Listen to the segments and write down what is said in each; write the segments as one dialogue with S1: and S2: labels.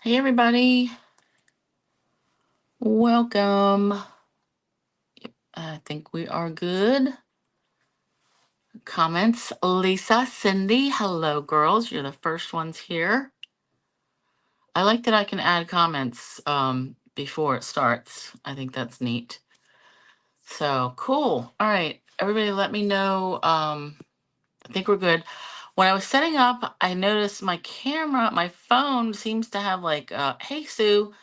S1: Hey, everybody. Welcome. I think we are good. Comments. Lisa, Cindy. Hello, girls. You're the first ones here. I like that I can add comments before it starts. I think that's neat. So cool. All right. Everybody, let me know. I think we're good. When I was setting up, I noticed my camera, my phone seems to have like, hey, Sue.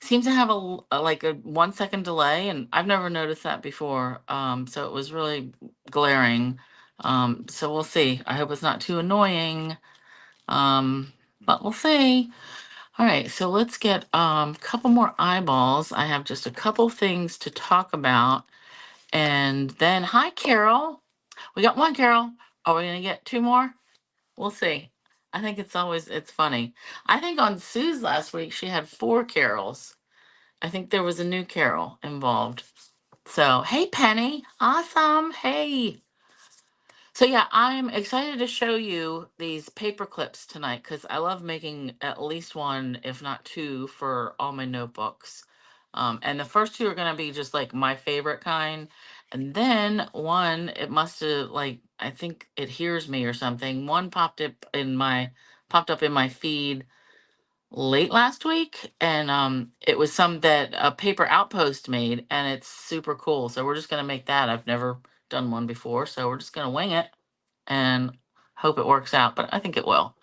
S1: Seems to have like a 1 second delay, and I've never noticed that before. So it was really glaring. So we'll see. I hope it's not too annoying. But we'll see. All right, so let's get a couple more eyeballs. I have just a couple things to talk about. And then, hi, Carol. We got one, Carol. Are we gonna get two more? We'll see. I think it's funny. I think on Sue's last week, she had four Carols. I think there was a new Carol involved. So, hey, Penny. Awesome. Hey. So, yeah, I'm excited to show you these paper clips tonight because I love making at least one, if not two, for all my notebooks. And the first two are going to be just like my favorite kind. And then one, it must have I think it hears me or something. One popped up in my feed late last week, and it was some that a paper outpost made, and it's super cool. So we're just going to make that. I've never done one before, so we're just going to wing it and hope it works out, but I think it will.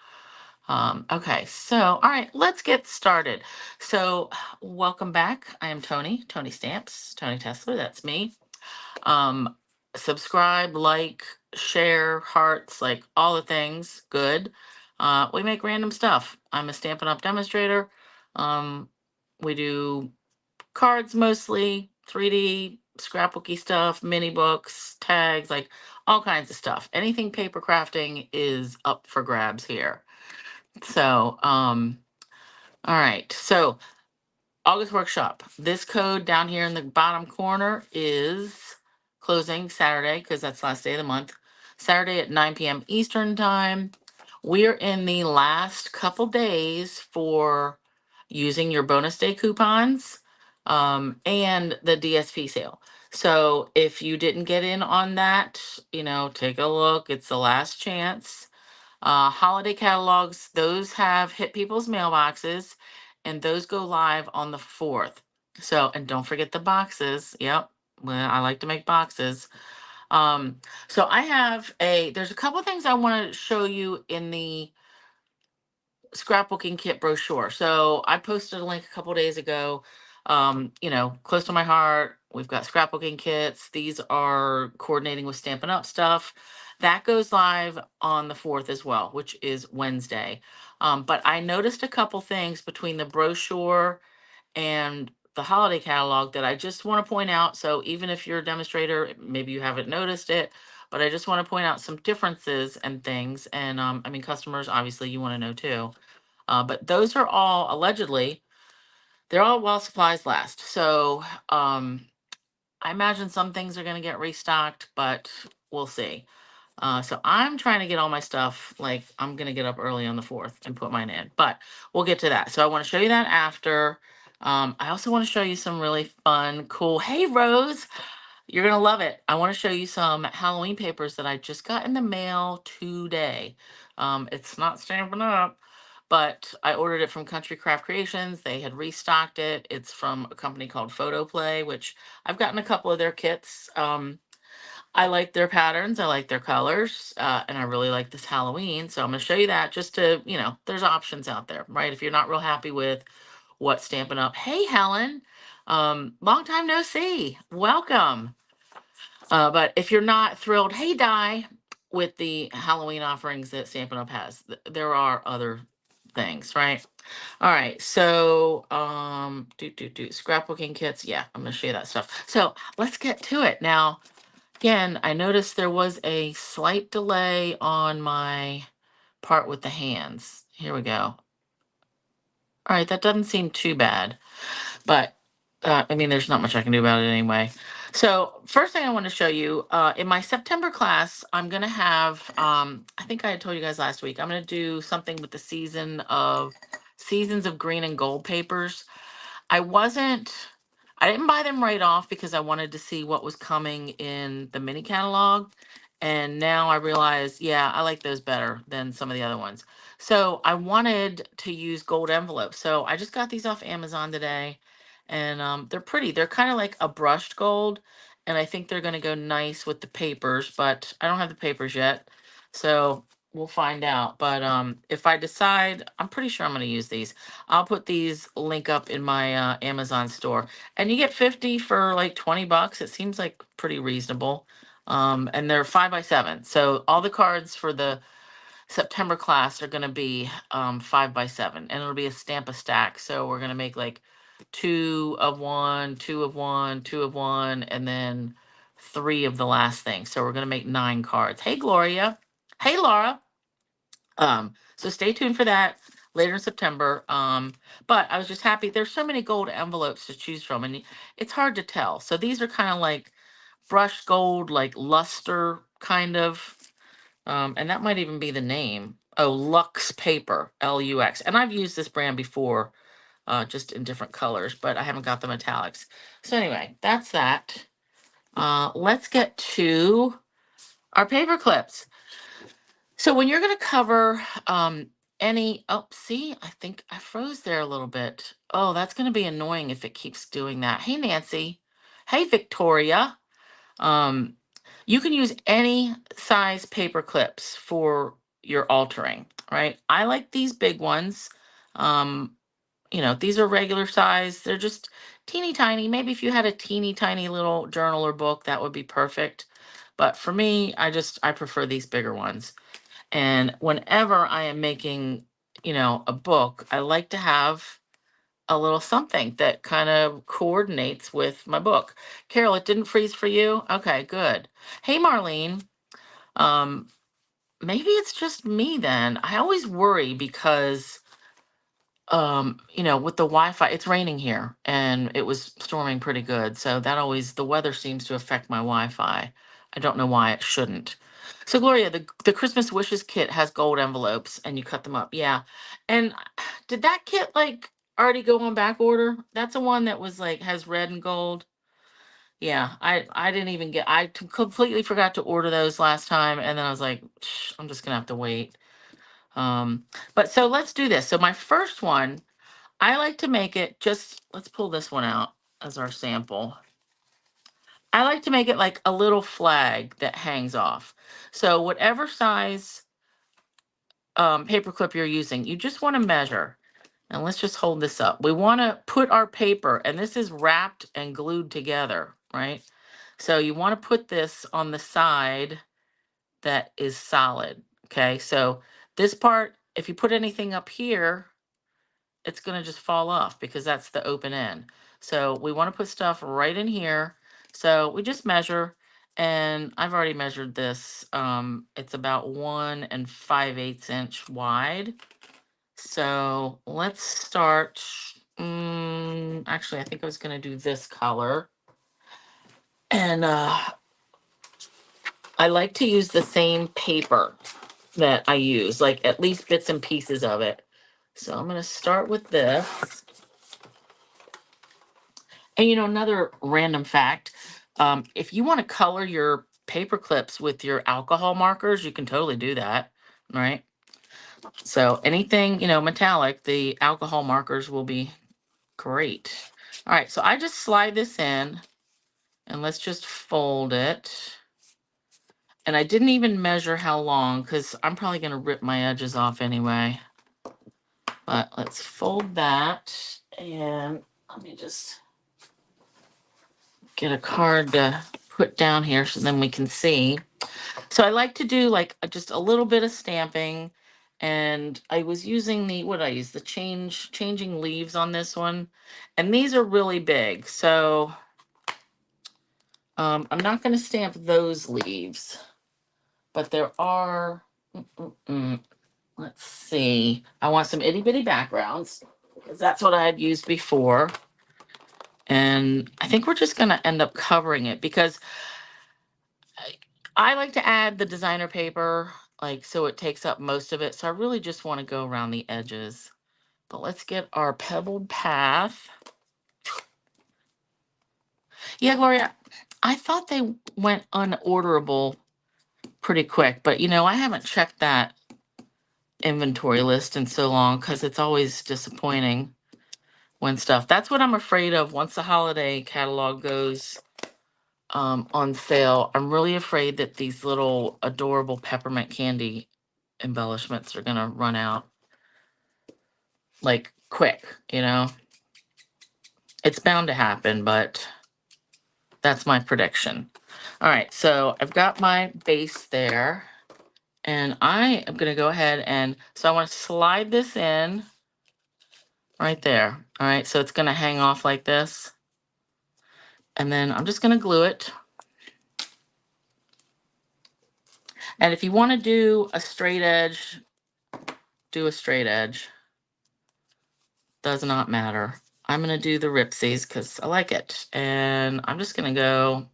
S1: Okay, so all right, let's get started. So welcome back. I am Tony Stamps, Tony Tesler. That's me. um Subscribe, like, share, hearts, like all the things good. We make random stuff. I'm a Stampin' Up demonstrator. We do cards, mostly 3D scrapbooky stuff, mini books, tags, like all kinds of stuff. Anything paper crafting is up for grabs here. So all right, so August workshop. This code down here in the bottom corner is closing Saturday because that's the last day of the month. Saturday at 9 p.m. Eastern time. We're in the last couple days for using your bonus day coupons and the DSP sale. So if you didn't get in on that, take a look. It's the last chance. Holiday catalogs, those have hit people's mailboxes, and those go live on the 4th. So, and don't forget the boxes. Yep. Well, I like to make boxes. So there's a couple things I want to show you in the scrapbooking kit brochure. So I posted a link a couple days ago. Close to my heart. We've got scrapbooking kits. These are coordinating with Stampin' Up stuff. That goes live on the 4th as well, which is Wednesday. But I noticed a couple things between the brochure and the holiday catalog that I just want to point out. So even if you're a demonstrator, maybe you haven't noticed it, but I just want to point out some differences and things. And I mean, customers, obviously, you want to know too. But those are all allegedly, they're all while supplies last. So I imagine some things are going to get restocked, but we'll see. So I'm trying to get all my stuff, like I'm going to get up early on the 4th and put mine in, but we'll get to that. So I want to show you that after. I also want to show you some really fun, cool, hey, Rose, you're going to love it. I want to show you some Halloween papers that I just got in the mail today. It's not Stampin' Up, but I ordered it from Country Craft Creations. They had restocked it. It's from a company called Photo Play, which I've gotten a couple of their kits. I like their patterns. I like their colors. And I really like this Halloween. So I'm going to show you that just to, there's options out there, right? If you're not real happy with what Stampin' Up. Hey, Helen. Long time no see. Welcome. But if you're not thrilled, hey, Di, with the Halloween offerings that Stampin' Up has, there are other things, right? All right, so scrapbooking kits. Yeah, I'm gonna show you that stuff. So let's get to it. Now, again, I noticed there was a slight delay on my part with the hands. Here we go. All right, that doesn't seem too bad, but I mean, there's not much I can do about it anyway. So first thing I want to show you, in my September class, I'm going to have, I think I had told you guys last week, I'm going to do something with the season of Seasons of Green and Gold papers. I wasn't, I didn't buy them right off because I wanted to see what was coming in the mini catalog. And now I realize, yeah, I like those better than some of the other ones. So I wanted to use gold envelopes. So I just got these off Amazon today, and they're pretty. They're kind of like a brushed gold, and I think they're going to go nice with the papers, but I don't have the papers yet. So we'll find out. But if I decide, I'm pretty sure I'm going to use these. I'll put these link up in my Amazon store, and you get 50 for like 20 bucks. It seems like pretty reasonable. And they're 5x7. So all the cards for the September class are going to be 5x7, and it'll be a stamp a stack. So we're going to make like two of one, two of one, two of one, and then three of the last thing. So we're going to make 9 cards. Hey, Gloria. Hey, Laura. So stay tuned for that later in September. But I was just happy. There's so many gold envelopes to choose from, and it's hard to tell. So these are kind of like brushed gold, like luster kind of. And that might even be the name. Oh, Lux Paper, Lux. And I've used this brand before, just in different colors, but I haven't got the metallics. So anyway, that's that. Let's get to our paper clips. So when you're going to cover any, oh, see, I think I froze there a little bit. Oh, that's going to be annoying if it keeps doing that. Hey, Nancy. Hey, Victoria. Um, you can use any size paper clips for your altering, right? I like these big ones. Um, these are regular size. They're just teeny tiny. Maybe if you had a teeny tiny little journal or book, that would be perfect. But for me, I prefer these bigger ones. And whenever I am making, a book, I like to have a little something that kind of coordinates with my book. Carol, it didn't freeze for you? Okay, good. Hey, Marlene. Um, Maybe it's just me then. I always worry because with the Wi-Fi, it's raining here and it was storming pretty good. So the weather seems to affect my Wi-Fi. I don't know why it shouldn't. So Gloria, the Christmas wishes kit has gold envelopes and you cut them up. Yeah. And did that kit like already go on back order? That's the one that was like has red and gold. Yeah, I didn't even completely forgot to order those last time, and then I was like, I'm just gonna have to wait. But so let's do this. So my first one, I like to make it just, let's pull this one out as our sample. I like to make it like a little flag that hangs off. So whatever size paper clip you're using, you just want to measure. And let's just hold this up. We want to put our paper, and this is wrapped and glued together, right? So you want to put this on the side that is solid. Okay, so this part, if you put anything up here, it's going to just fall off because that's the open end. So we want to put stuff right in here. So we just measure, and I've already measured this. It's about 1 5/8 inch wide. So let's start. Actually, I think I was going to do this color. And I like to use the same paper that I use, like at least bits and pieces of it. So I'm going to start with this. And another random fact, if you want to color your paper clips with your alcohol markers, you can totally do that, right? So anything, metallic, the alcohol markers will be great. All right, so I just slide this in, and let's just fold it. And I didn't even measure how long because I'm probably going to rip my edges off anyway. But let's fold that, and let me just get a card to put down here so then we can see. So I like to do like just a little bit of stamping, and I was using what I use, the changing leaves on this one, and these are really big. So I'm not going to stamp those leaves, but there are, let's see, I want some itty bitty backgrounds because that's what I had used before. And I think we're just going to end up covering it because I like to add the designer paper, like, so it takes up most of it. So I really just want to go around the edges. But let's get our pebbled path. Yeah, Gloria, I thought they went unorderable pretty quick, but you know, I haven't checked that inventory list in so long because it's always disappointing when stuff. That's what I'm afraid of once the holiday catalog goes on sale. I'm really afraid that these little adorable peppermint candy embellishments are gonna run out like quick, you know. It's bound to happen, but that's my prediction. All right, so I've got my base there, and I am gonna go ahead and, so I want to slide this in right there. All right, so it's gonna hang off like this, and then I'm just gonna glue it. And if you want to do a straight edge, do a straight edge. Does not matter. I'm gonna do the ripsies because I like it, and I'm just gonna go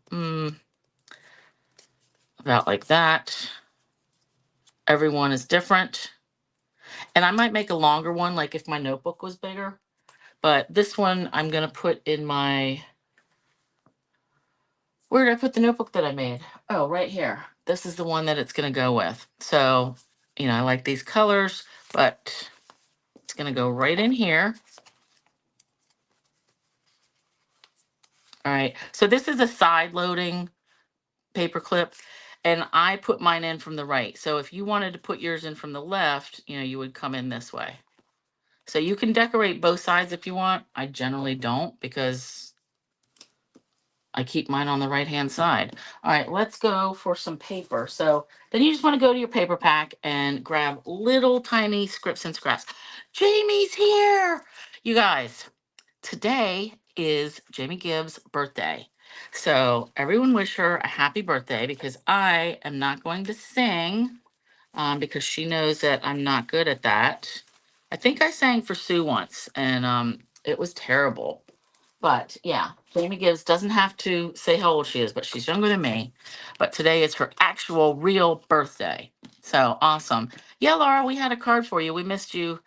S1: about like that. Everyone is different. And I might make a longer one, like if my notebook was bigger. But this one I'm going to put in my... Where did I put the notebook that I made? Oh, right here. This is the one that it's going to go with. So, you know, I like these colors, but it's going to go right in here. All right. So this is a side loading paper clip, and I put mine in from the right. So if you wanted to put yours in from the left, you know, you would come in this way. So you can decorate both sides if you want. I generally don't because I keep mine on the right-hand side. All right, let's go for some paper. So then you just want to go to your paper pack and grab little tiny scripts and scraps. Jamie's here! You guys, today is Jamie Gibbs' birthday. So everyone wish her a happy birthday because I am not going to sing because she knows that I'm not good at that. I think I sang for Sue once, and it was terrible. But yeah, Jamie Gibbs doesn't have to say how old she is, but she's younger than me. But today is her actual real birthday. So awesome. Yeah, Laura, we had a card for you. We missed you.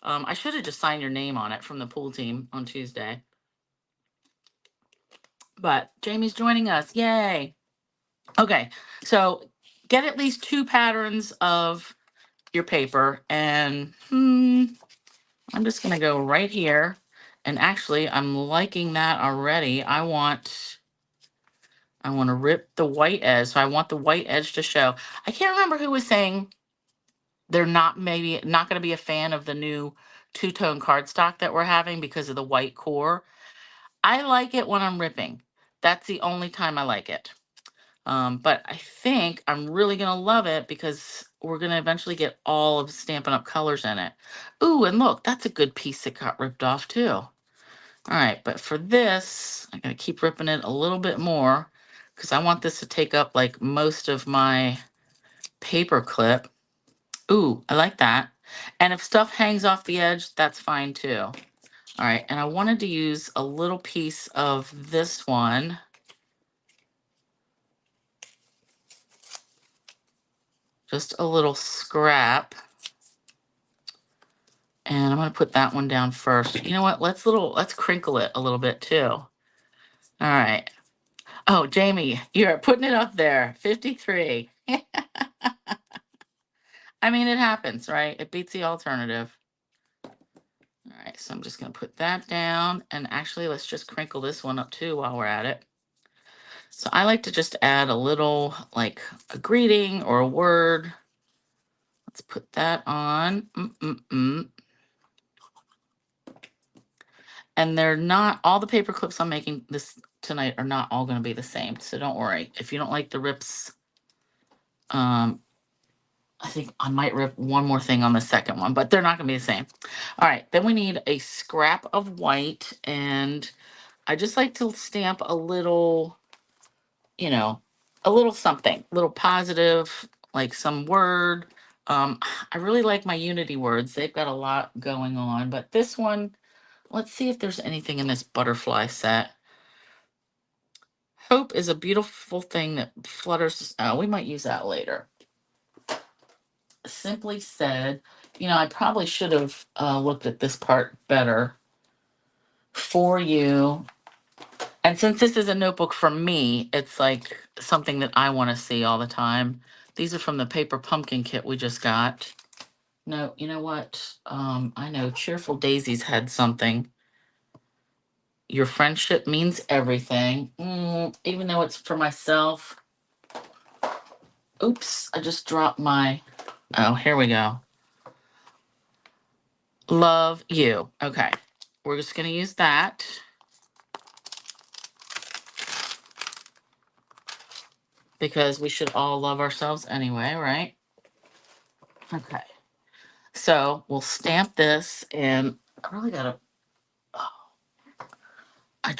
S1: I should have just signed your name on it from the pool team on Tuesday. But Jamie's joining us. Yay. Okay, so get at least 2 patterns of your paper, and I'm just going to go right here. And actually, I'm liking that already. I want to rip the white edge. So I want the white edge to show. I can't remember who was saying they're maybe not going to be a fan of the new two-tone cardstock that we're having because of the white core. I like it when I'm ripping. That's the only time I like it. But I think I'm really going to love it because we're going to eventually get all of Stampin' Up! Colors in it. Ooh, and look, that's a good piece that got ripped off too. All right, but for this, I'm going to keep ripping it a little bit more because I want this to take up like most of my paper clip. Ooh, I like that. And if stuff hangs off the edge, that's fine too. All right, and I wanted to use a little piece of this one. Just a little scrap. And I'm going to put that one down first. You know what? Let's crinkle it a little bit too. All right. Oh, Jamie, you're putting it up there. 53. I mean, it happens, right? It beats the alternative. All right, so I'm just going to put that down. And actually, let's just crinkle this one up too while we're at it. So I like to just add a little, like a greeting or a word. Let's put that on. And they're not, all the paper clips I'm making this tonight are not all going to be the same. So don't worry. If you don't like the rips, I think I might rip one more thing on the second one, but they're not going to be the same. All right, then we need a scrap of white, and I just like to stamp a little, you know, a little something, a little positive, like some word. I really like my Unity words. They've got a lot going on, but this one, let's see if there's anything in this butterfly set. Hope is a beautiful thing that flutters. Oh, we might use that later. simply said, you know, I probably should have looked at this part better. For you. And since this is a notebook for me, it's like something that I want to see all the time. These are from the paper pumpkin kit we just got. No, you know what? I know Cheerful Daisies had something. Your friendship means everything. Even though it's for myself. Oops, I just dropped my. Oh, here we go. Love you. Okay, we're just going to use that. Because we should all love ourselves anyway, right? Okay. So we'll stamp this, and I really gotta. Oh, I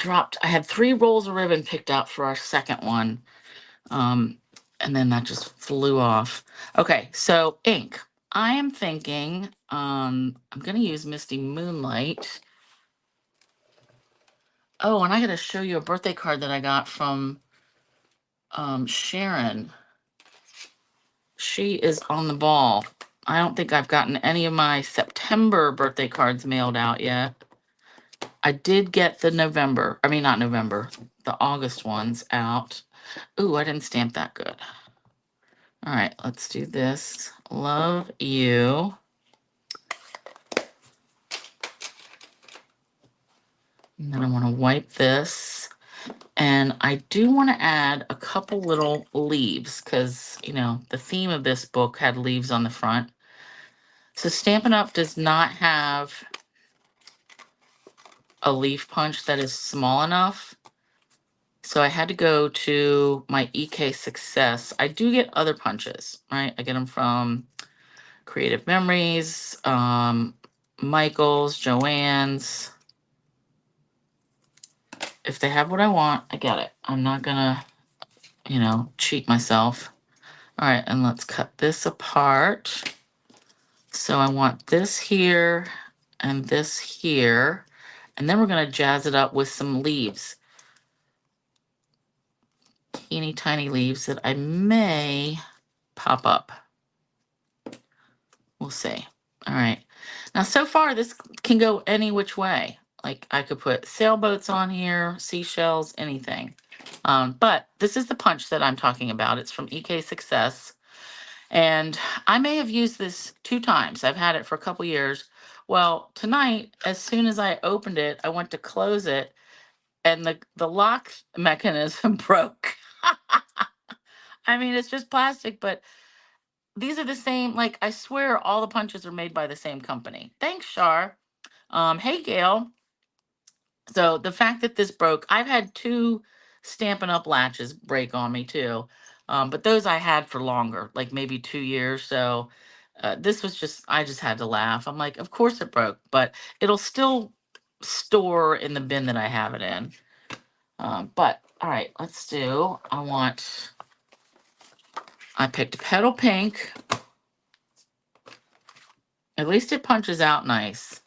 S1: had 3 rolls of ribbon picked out for our second one. And then that just flew off. Okay, so ink. I am thinking I'm gonna use Misty Moonlight. Oh, and I gotta show you a birthday card that I got from Sharon. She is on the ball. I don't think I've gotten any of my September birthday cards mailed out yet. I did get the not November, the August ones out. Ooh, I didn't stamp that good. All right, let's do this. Love you. And then I want to wipe this. And I do want to add a couple little leaves because, you know, the theme of this book had leaves on the front. So Stampin' Up! Does not have a leaf punch that is small enough. So I had to go to my EK Success. I do get other punches, right? I get them from Creative Memories, Michael's, Joanne's. If they have what I want, I get it. I'm not gonna, you know, cheat myself. All right, and let's cut this apart. So I want this here and this here. And then we're gonna jazz it up with some leaves. Teeny tiny leaves that I may pop up. We'll see. All right. Now, so far, this can go any which way. Like, I could put sailboats on here, seashells, anything. But this is the punch that I'm talking about. It's from EK Success. And I may have used this 2 times. I've had it for a couple years. Well, tonight, as soon as I opened it, I went to close it, and the lock mechanism broke. I mean, it's just plastic, but these are the same. Like, I swear all the punches are made by the same company. Thanks, Shar. Hey, Gail. So the fact that this broke, I've had 2 Stampin' Up! Latches break on me too. But those I had for longer, like maybe 2 years. So this was just, I just had to laugh. I'm like, of course it broke, but it'll still store in the bin that I have it in. But all right, let's do, I picked Petal Pink. At least it punches out nice.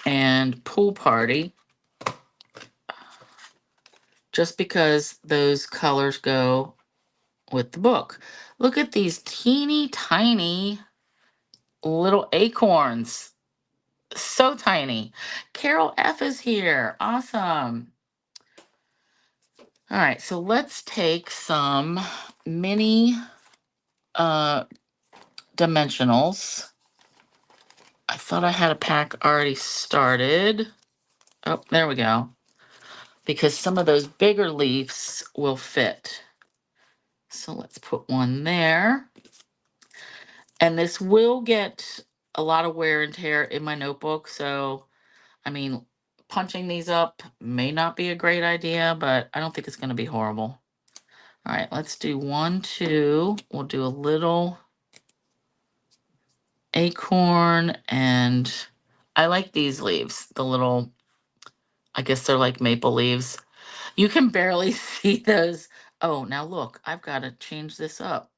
S1: And Pool Party. Just because those colors go with the book. Look at these teeny tiny little acorns. So tiny. Carol F is here. Awesome. All right, so let's take some mini dimensionals. I thought I had a pack already started. Oh, there we go. Because some of those bigger leaves will fit. So let's put one there. And this will get a lot of wear and tear in my notebook. So, I mean, punching these up may not be a great idea, but I don't think it's going to be horrible. All right, let's do 1, 2. We'll do a little acorn, and I like these leaves. The little, I guess they're like maple leaves. You can barely see those. Oh, now look, I've got to change this up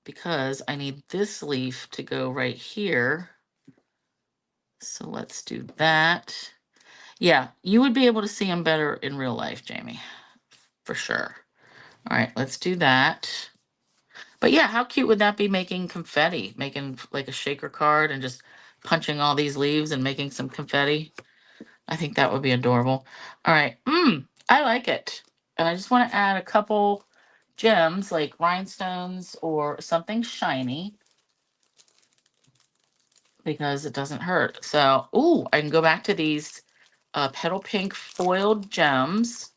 S1: because I need this leaf to go right here. So let's do that. Yeah, you would be able to see them better in real life, Jamie, for sure. All right, let's do that. But yeah, how cute would that be, making confetti, making like a shaker card and just punching all these leaves and making some confetti? I think that would be adorable. All right. I like it. And I just want to add a couple gems like rhinestones or something shiny because it doesn't hurt. So, ooh, I can go back to these petal pink foiled gems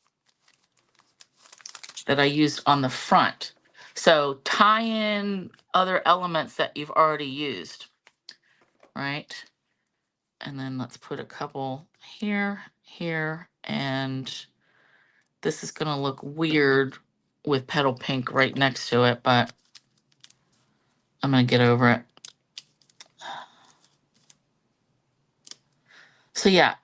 S1: that I used on the front. So tie in other elements that you've already used, right? And then let's put a couple here, here, and this is gonna look weird with petal pink right next to it, but I'm gonna get over it. So yeah,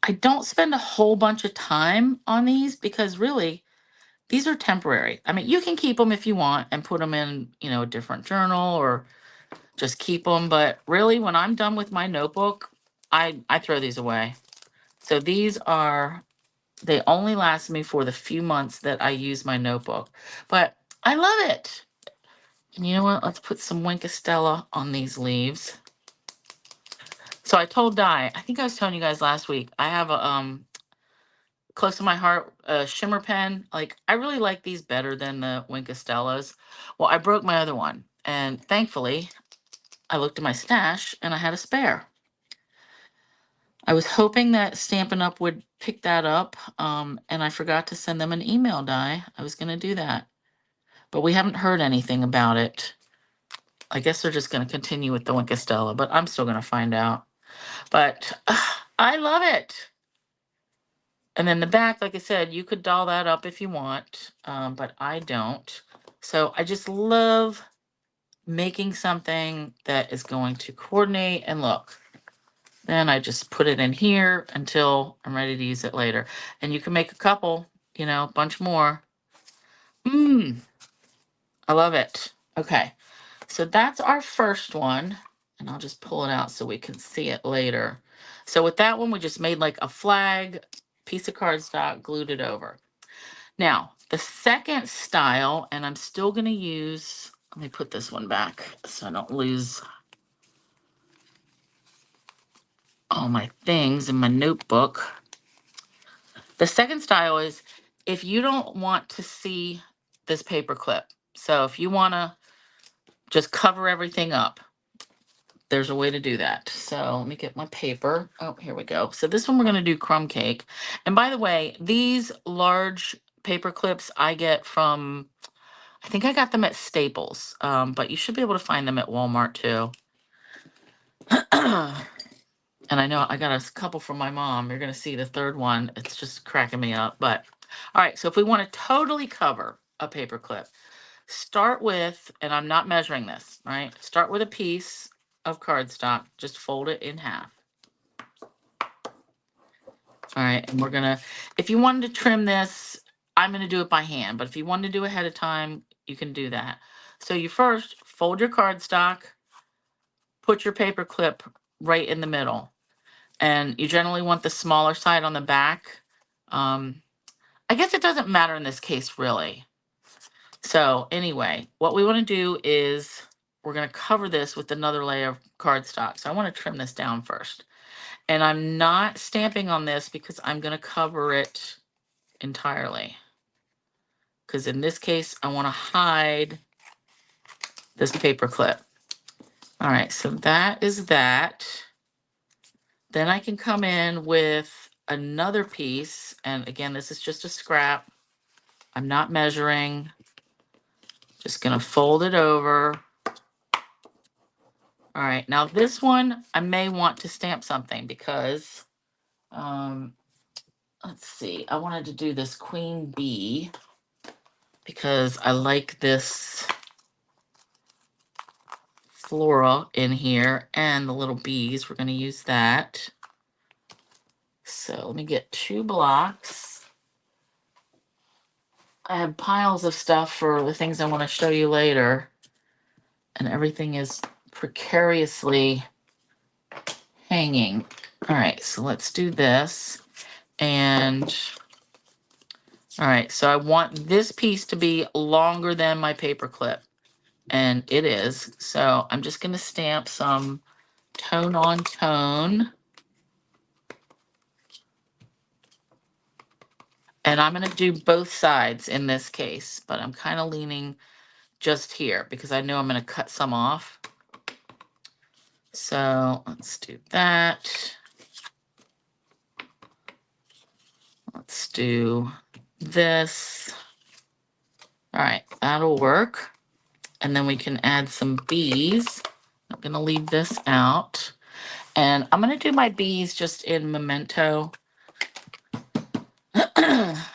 S1: I don't spend a whole bunch of time on these because really, these are temporary. I mean, you can keep them if you want and put them in, a different journal or just keep them. But really, when I'm done with my notebook, I throw these away. So they only last me for the few months that I use my notebook. But I love it. And you know what? Let's put some Winkostella on these leaves. So I told Di, I think I was telling you guys last week, I have a close to my heart shimmer pen. Like, I really like these better than the Winkostellas. Well, I broke my other one, and thankfully I looked at my stash and I had a spare. I was hoping that Stampin' Up! Would pick that up, and I forgot to send them an email, Di. I was going to do that, but we haven't heard anything about it. I guess they're just going to continue with the Winkostella, but I'm still going to find out. But I love it. And then the back, like I said, you could doll that up if you want, but I don't. So I just love making something that is going to coordinate and look. Then I just put it in here until I'm ready to use it later. And you can make a couple, a bunch more. I love it. Okay, so that's our first one. And I'll just pull it out so we can see it later. So with that one, we just made like a flag, piece of cardstock, glued it over. Now, the second style, and I'm still going to use, let me put this one back so I don't lose all my things in my notebook. The second style is if you don't want to see this paper clip. So if you want to just cover everything up, there's a way to do that. So let me get my paper. Oh, here we go. So this one we're going to do crumb cake. And by the way, these large paper clips I get from, I think I got them at Staples, but you should be able to find them at Walmart too. And I know I got a couple from my mom. You're going to see the third one. It's just cracking me up. But all right, so if we want to totally cover a paper clip, start with, and I'm not measuring this, right? Start with a piece of cardstock. Just fold it in half. All right, and we're going to, if you wanted to trim this, I'm going to do it by hand. But if you wanted to do it ahead of time, you can do that. So you first fold your cardstock, put your paper clip right in the middle. And you generally want the smaller side on the back. I guess it doesn't matter in this case, really. So anyway, what we want to do is we're going to cover this with another layer of cardstock. So I want to trim this down first. And I'm not stamping on this because I'm going to cover it entirely. Because in this case, I want to hide this paper clip. All right, so that is that. Then I can come in with another piece. And again, this is just a scrap. I'm not measuring. Just going to fold it over. All right, now this one, I may want to stamp something because, let's see, I wanted to do this queen bee because I like this flora in here and the little bees. We're going to use that. So let me get 2 blocks. I have piles of stuff for the things I want to show you later. And everything is precariously hanging. All right, so let's do this. And all right, so I want this piece to be longer than my paper clip. and it is. So I'm just going to stamp some tone on tone. And I'm going to do both sides in this case, but I'm kind of leaning just here because I know I'm going to cut some off. So let's do that. Let's do this. All right, that'll work. And then we can add some bees. I'm going to leave this out. And I'm going to do my bees just in Memento.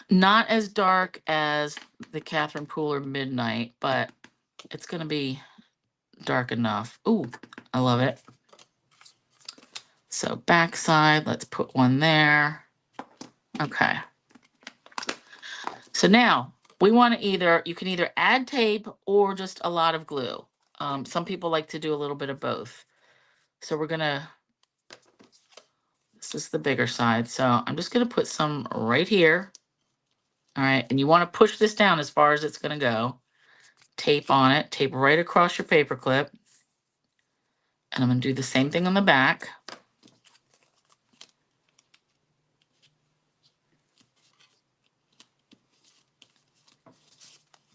S1: Not as dark as the Catherine Pooler Midnight, but it's going to be dark enough. Ooh, I love it. So backside, let's put one there. Okay. So now we want to you can either add tape or just a lot of glue. Some people like to do a little bit of both. So this is the bigger side. So I'm just going to put some right here. All right. And you want to push this down as far as it's going to go. Tape on it, tape right across your paper clip. And I'm going to do the same thing on the back.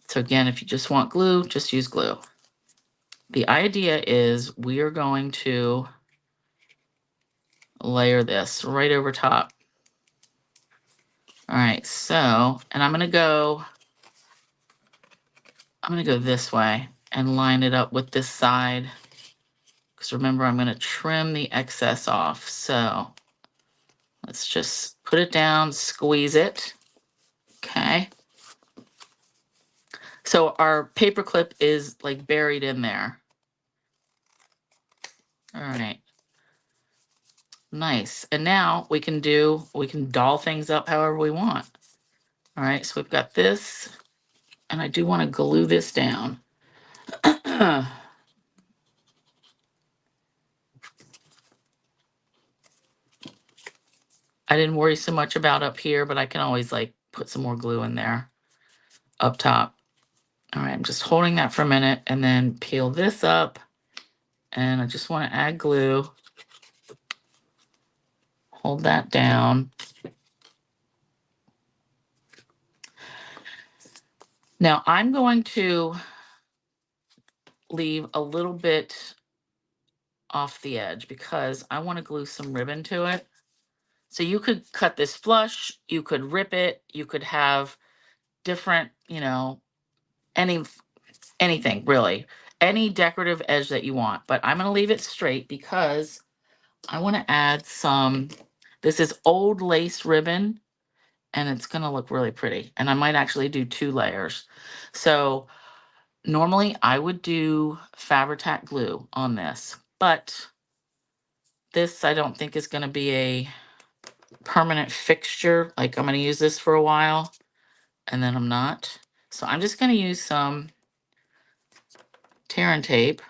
S1: So again, if you just want glue, just use glue. The idea is we are going to layer this right over top. All right, so, and I'm going to go this way and line it up with this side. Because remember, I'm going to trim the excess off. So let's just put it down, squeeze it. Okay. So our paper clip is like buried in there. All right. Nice. And now we can doll things up however we want. All right, so we've got this, and I do want to glue this down. I didn't worry so much about up here, but I can always like put some more glue in there up top. All right, I'm just holding that for a minute and then peel this up. And I just want to add glue. Hold that down. Now I'm going to leave a little bit off the edge because I want to glue some ribbon to it. So you could cut this flush, you could rip it, you could have different, anything really, any decorative edge that you want. But I'm going to leave it straight because I want to add this is old lace ribbon and it's going to look really pretty. And I might actually do 2 layers. So normally I would do Fabri-Tac glue on this, but this I don't think is going to be a permanent fixture. Like I'm going to use this for a while and then I'm not. So I'm just going to use some tear and tape.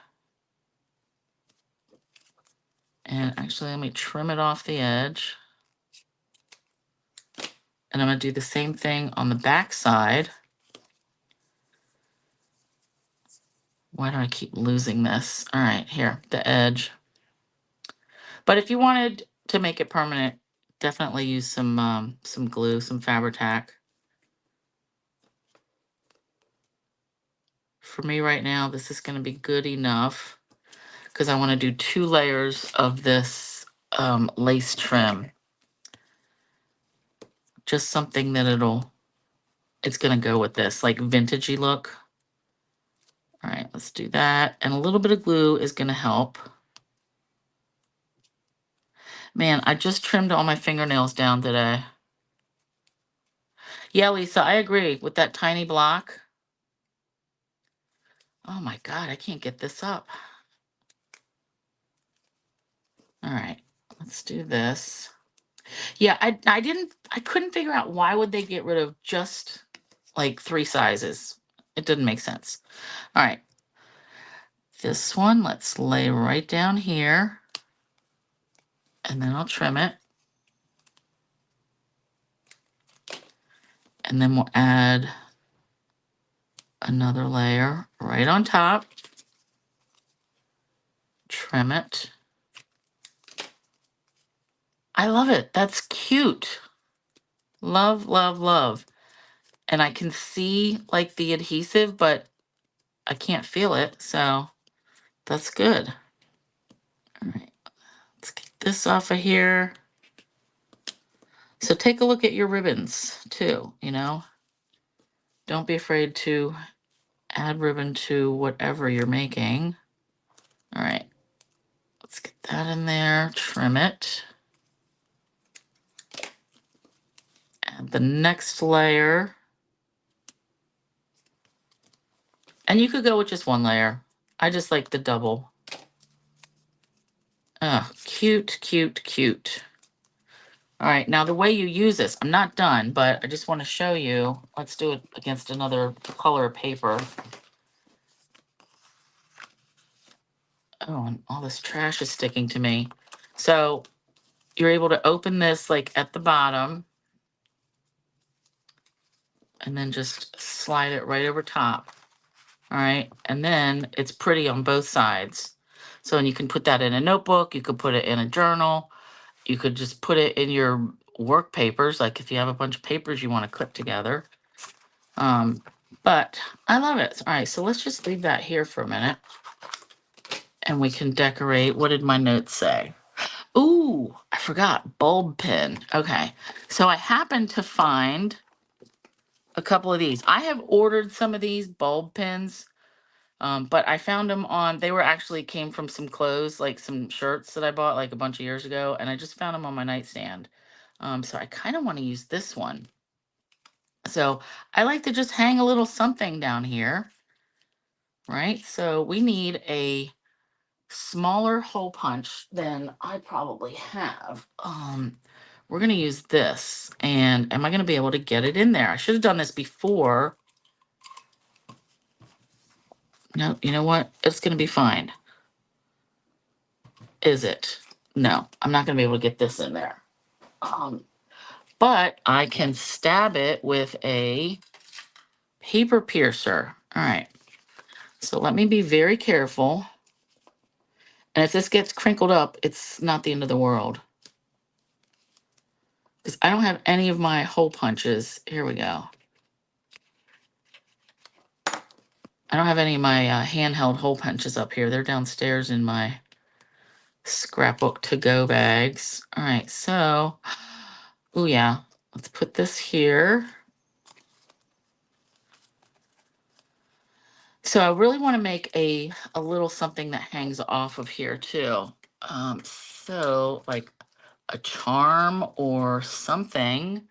S1: And actually, let me trim it off the edge. And I'm going to do the same thing on the back side. Why do I keep losing this? All right, here, the edge. But if you wanted to make it permanent, definitely use some glue, some Fabri-Tac. For me right now, this is going to be good enough because I want to do 2 layers of this lace trim. Just something that it's going to go with this, like vintagey look. All right, let's do that. And a little bit of glue is going to help. Man, I just trimmed all my fingernails down today. Yeah, Lisa, I agree with that tiny block. Oh my God, I can't get this up. All right, let's do this. Yeah, I couldn't figure out why would they get rid of just like 3 sizes. It didn't make sense. All right, this one, let's lay right down here and then I'll trim it. And then we'll add another layer right on top. Trim it. I love it. That's cute. Love, love, love. And I can see like the adhesive, but I can't feel it. So that's good. All right. Let's get this off of here. So take a look at your ribbons too, you know. Don't be afraid to add ribbon to whatever you're making. All right. Let's get that in there. Trim it. Add the next layer. And you could go with just one layer. I just like the double. Oh, cute, cute, cute. All right, now the way you use this, I'm not done, but I just want to show you. Let's do it against another color of paper. Oh, and all this trash is sticking to me. So you're able to open this like at the bottom and then just slide it right over top. All right, and then it's pretty on both sides. So and you can put that in a notebook, you could put it in a journal, you could just put it in your work papers, like if you have a bunch of papers you want to clip together. But I love it. All right, so let's just leave that here for a minute. And we can decorate. What did my notes say? Ooh, I forgot. Bulb pin. Okay, so I happened to find a couple of these. I have ordered some of these bulb pins, but I found them on, they were actually came from some clothes, like some shirts that I bought like a bunch of years ago, and I just found them on my nightstand. So I kind of want to use this one. So I like to just hang a little something down here, right? So we need a smaller hole punch than I probably have. We're going to use this. And am I going to be able to get it in there? I should have done this before. No, you know what? It's going to be fine. Is it? No, I'm not going to be able to get this in there. But I can stab it with a paper piercer. All right. So let me be very careful. And if this gets crinkled up, it's not the end of the world. Because I don't have any of my hole punches. Here we go. I don't have any of my handheld hole punches up here. They're downstairs in my scrapbook to-go bags. All right, so, oh yeah, let's put this here. So I really want to make a little something that hangs off of here too. So like a charm or something.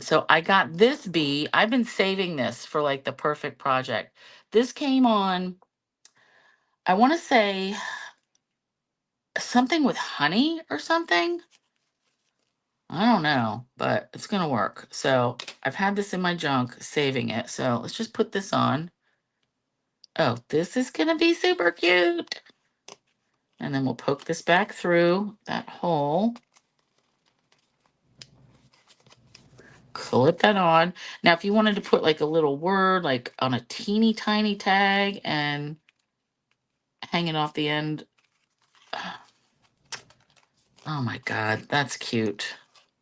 S1: So I got this bee. I've been saving this for like the perfect project. This came on, I want to say something with honey or something. I don't know, but it's going to work. So I've had this in my junk, saving it. So let's just put this on. Oh, this is going to be super cute. And then we'll poke this back through that hole. Clip that on. Now, if you wanted to put like a little word, like on a teeny tiny tag and hang it off the end. Oh my God, that's cute.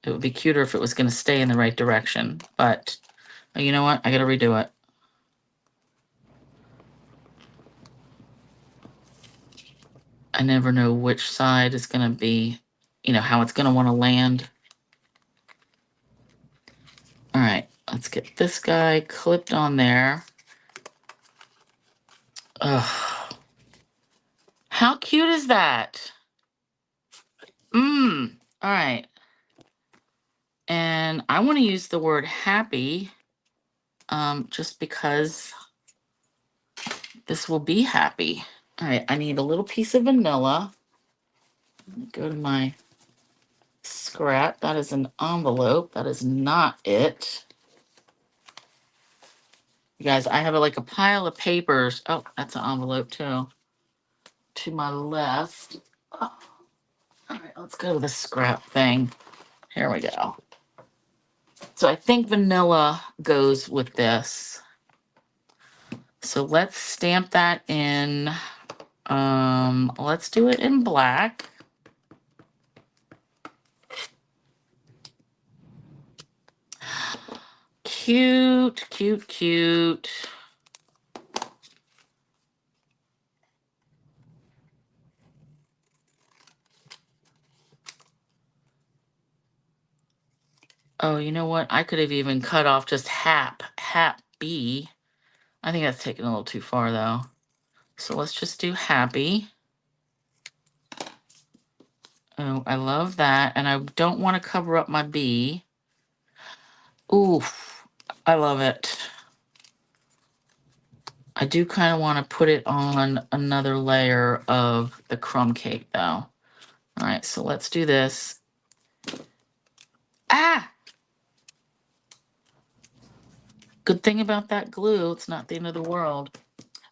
S1: It would be cuter if it was going to stay in the right direction. But you know what? I got to redo it. I never know which side is going to be, you know, how it's going to want to land. All right, let's get this guy clipped on there. Ugh. How cute is that? All right. And I want to use the word happy, just because this will be happy. All right, I need a little piece of vanilla. Go to my scrap. That is an envelope. That is not it. You guys, I have like a pile of papers. Oh, that's an envelope too. To my left. Oh. All right, let's go to the scrap thing. Here we go. So I think vanilla goes with this. So let's stamp that in. Let's do it in black. Cute, cute, cute. Oh, you know what? I could have even cut off just hap B. I think that's taken a little too far though. So let's just do happy. Oh, I love that. And I don't want to cover up my B. Oof, I love it. I do kind of want to put it on another layer of the crumb cake though. All right, so let's do this. Ah! Good thing about that glue, it's not the end of the world.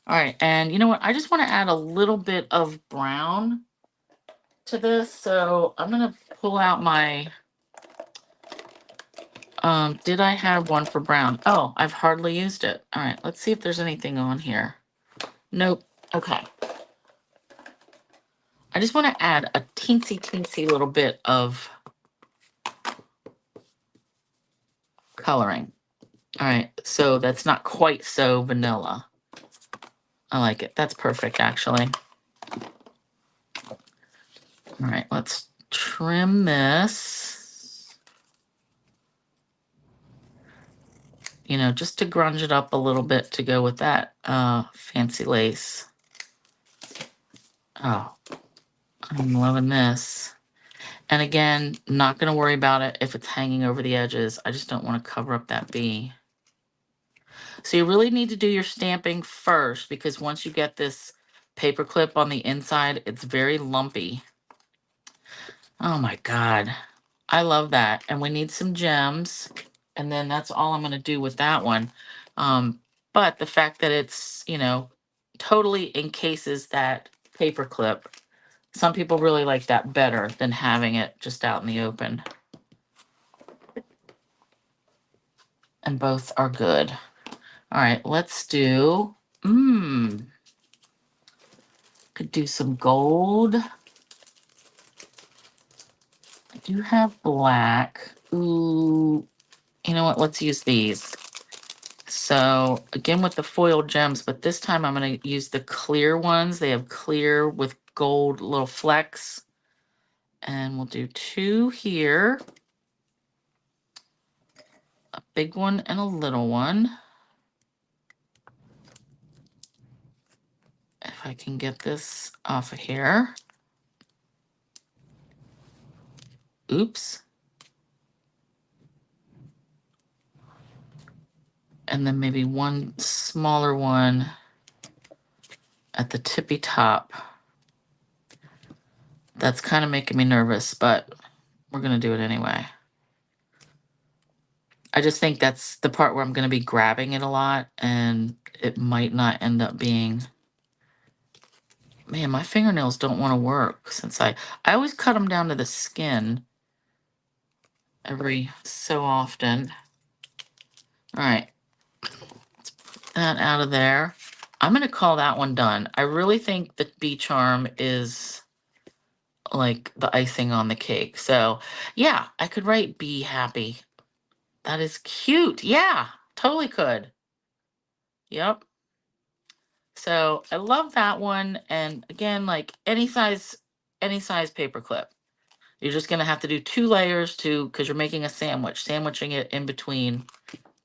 S1: All right, and you know what? I just want to add a little bit of brown to this. So I'm gonna pull out my, did I have one for brown? Oh, I've hardly used it. All right, let's see if there's anything on here. Nope, okay. I just want to add a teensy little bit of coloring. All right, so that's not quite so vanilla. I like it. That's perfect, actually. All right, let's trim this. You know, just to grunge it up a little bit to go with that fancy lace. Oh, I'm loving this. And again, not going to worry about it if it's hanging over the edges. I just don't want to cover up that B. So you really need to do your stamping first, because once you get this paper clip on the inside, it's very lumpy. Oh my God. I love that. And we need some gems. And then that's all I'm going to do with that one. But the fact that it's, you know, totally encases that paper clip, some people really like that better than having it just out in the open. And both are good. All right, let's do, could do some gold. I do have black. Ooh, you know what? Let's use these. So again with the foil gems, but this time I'm going to use the clear ones. They have clear with gold little flecks. And we'll do 2 here. A big one and a little one. If I can get this off of here. Oops. And then maybe one smaller one at the tippy top. That's kind of making me nervous, but we're going to do it anyway. I just think that's the part where I'm going to be grabbing it a lot, and it might not end up being... Man, my fingernails don't want to work since I always cut them down to the skin every so often. All right, let's put that out of there. I'm going to call that one done. I really think that Bee Charm is like the icing on the cake. So yeah, I could write Be Happy. That is cute. Yeah, totally could. Yep. So I love that one. And again, like any size paper clip. You're just gonna have to do 2 layers because you're making a sandwich, sandwiching it in between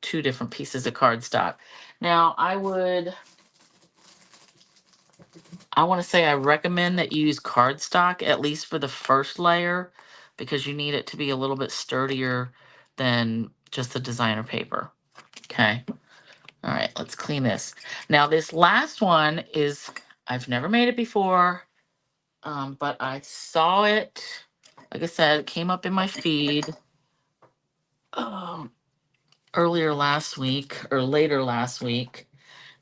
S1: 2 different pieces of cardstock. Now I want to say I recommend that you use cardstock at least for the first layer, because you need it to be a little bit sturdier than just the designer paper. Okay. All right, let's clean this. Now this last one is, I've never made it before, but I saw it, like I said, it came up in my feed earlier last week or later last week.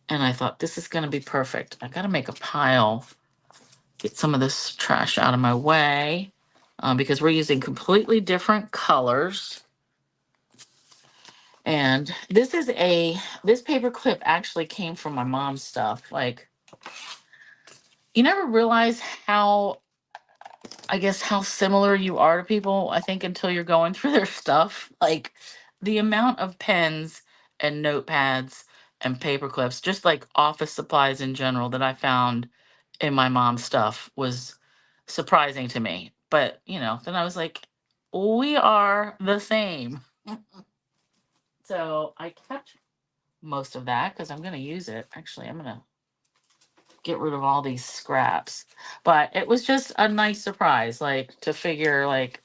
S1: And I thought, this is going to be perfect. I got to make a pile, get some of this trash out of my way, because we're using completely different colors. And this paper clip actually came from my mom's stuff. Like, you never realize how, I guess, how similar you are to people, I think, until you're going through their stuff. Like, the amount of pens and notepads and paper clips, just like office supplies in general, that I found in my mom's stuff was surprising to me. But, then I was like, we are the same. So I kept most of that because I'm going to use it. Actually, I'm going to get rid of all these scraps. But it was just a nice surprise, like, to figure, like,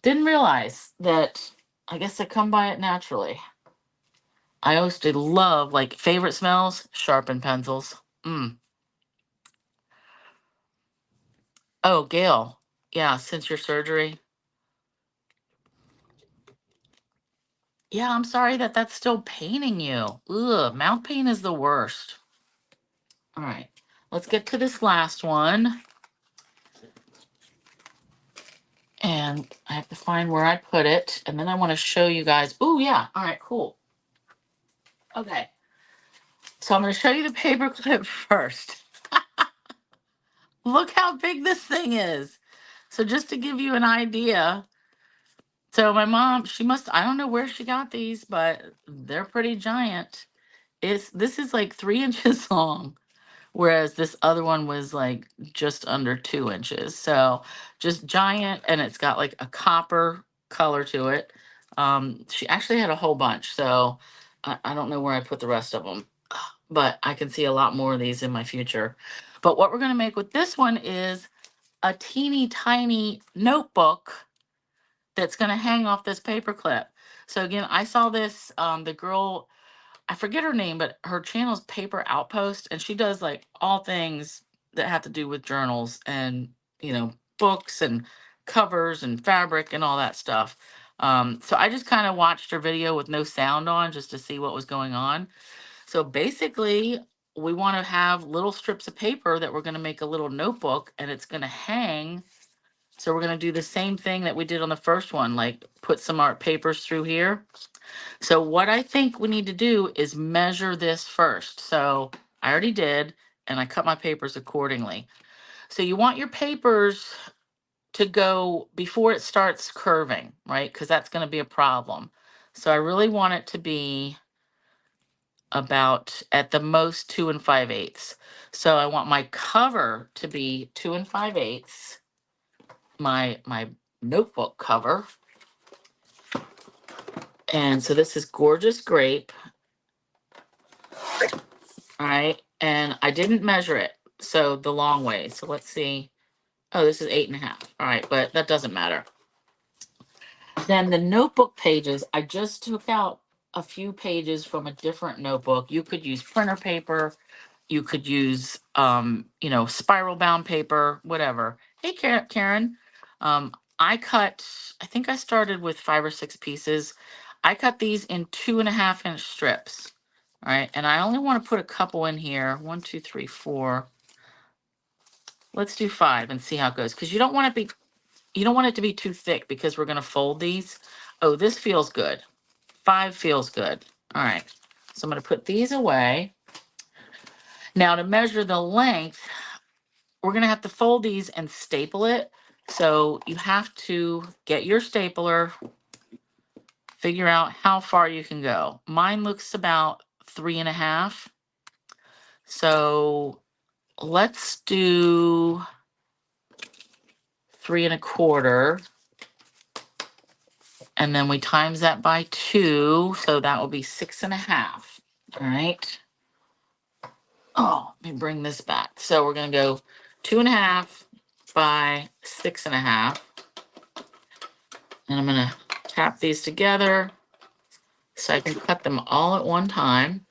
S1: didn't realize that I guess I come by it naturally. I used to love, like, favorite smells, sharpened pencils. Mm. Oh, Gail. Yeah, since your surgery. Yeah, I'm sorry that that's still paining you. Ugh, mouth pain is the worst. All right, let's get to this last one. And I have to find where I put it. And then I want to show you guys. Oh, yeah. All right, cool. Okay. So I'm going to show you the paper clip first. Look how big this thing is. So just to give you an idea. So my mom, I don't know where she got these, but they're pretty giant. This is like 3 inches long, whereas this other one was like just under 2 inches. So just giant, and it's got like a copper color to it. She actually had a whole bunch, so I don't know where I put the rest of them, but I can see a lot more of these in my future. But what we're going to make with this one is a teeny tiny notebook that's going to hang off this paper clip. So again, I saw this, the girl, I forget her name, but her channel's Paper Outpost, and she does like all things that have to do with journals and, books and covers and fabric and all that stuff. So I just kind of watched her video with no sound on just to see what was going on. So basically, we want to have little strips of paper that we're going to make a little notebook, and it's going to hang. So we're going to do the same thing that we did on the first one, like put some art papers through here. So what I think we need to do is measure this first. So I already did, and I cut my papers accordingly. So you want your papers to go before it starts curving, right? Because that's going to be a problem. So I really want it to be about at the most 2 5/8. So I want my cover to be 2 5/8. My notebook cover. And so this is Gorgeous Grape. All right. And I didn't measure it. So the long way. So let's see. Oh, this is 8.5. All right. But that doesn't matter. Then the notebook pages, I just took out a few pages from a different notebook. You could use printer paper. You could use, spiral bound paper, whatever. Hey, Karen. I think I started with 5 or 6 pieces. I cut these in 2.5-inch strips. All right. And I only want to put a couple in here. 1, 2, 3, 4. Let's do 5 and see how it goes. Because you don't want it to be too thick because we're going to fold these. Oh, this feels good. 5 feels good. All right. So I'm going to put these away. Now to measure the length, we're going to have to fold these and staple it. So you have to get your stapler, figure out how far you can go. Mine looks about 3.5. So let's do 3.25. And then we times that by 2. So that will be 6.5. All right. Oh, let me bring this back. So we're going to go 2.5 by 6.5. And I'm going to tap these together so I can cut them all at one time.